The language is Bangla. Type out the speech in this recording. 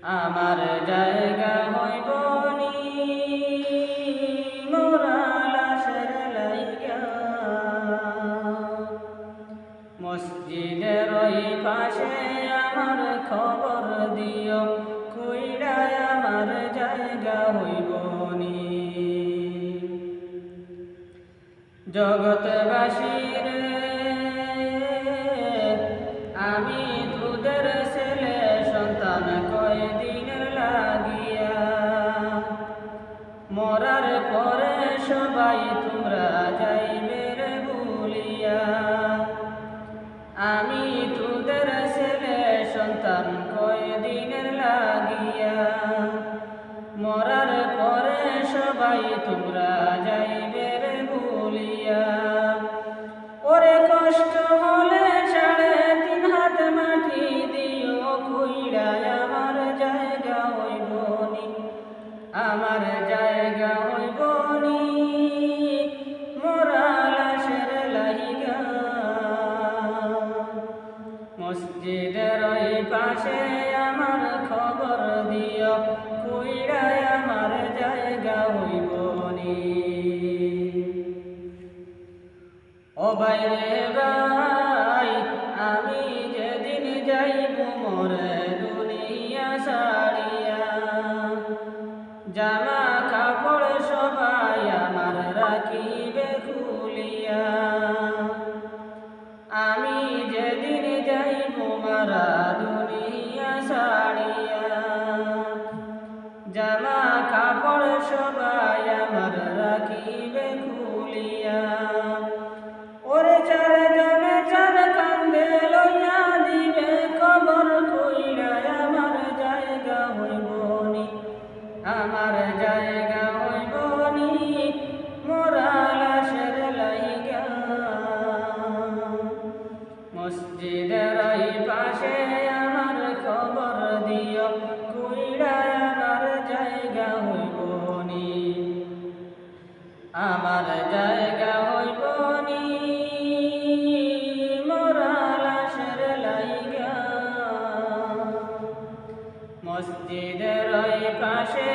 আমার জায়গা হইব নি মোরা লাশের লাইগা। মসজিদের ওই পাশে আমার খবর দিও, কইরায় আমার জায়গা হইব নি। জগৎবাসীর আমি তোদের ছেলে সন্তান কয়দিনের লাগিয়া, মরার পরে সবাই তোমরা যাইবে রে ভুলিয়া। আমি তোদের ছেলে সন্তান কয়দিনের লাগিয়া, মরার পরে সবাই তোমরা যাইবে রে ভুলিয়া। ওরে কষ্ট হলে 3.5 হাত মাটি দিও, কইরায় আমার জায়গা হইব নি, আমার জায়গা হইব নি মোরা লাশের লাইগা। মসজিদের ওই পাশে আমার খবর দিও, কইরায় আমার জায়গা হইব নি। ও বাইরে ভাই, আমি যেদিন যাইব মোরে দুনিয়া ছাড়িয়া, জামা কাপড় সবাই আমার রাখিবে খুলিয়া। আমি যেদিন যাইব মারা দুনিয়া ছাড়িয়া, জামা কাপড় সবাই আমার রাখিবে খুলিয়া। ওরে 4 জনে 4 কান্দে লইয়া দিবে কবর, কইরায় আমার জায়গা হইব নি, আমার জায়গা হইব নি মোরা লাশের লাইগা। মসজিদের ওই পাশে আমার খবর দিও, কইরায় আমার জায়গা হইব নি, আমার জায়গা হইব নি মোরা লাশের লাইগা। মসজিদের ওই পাশে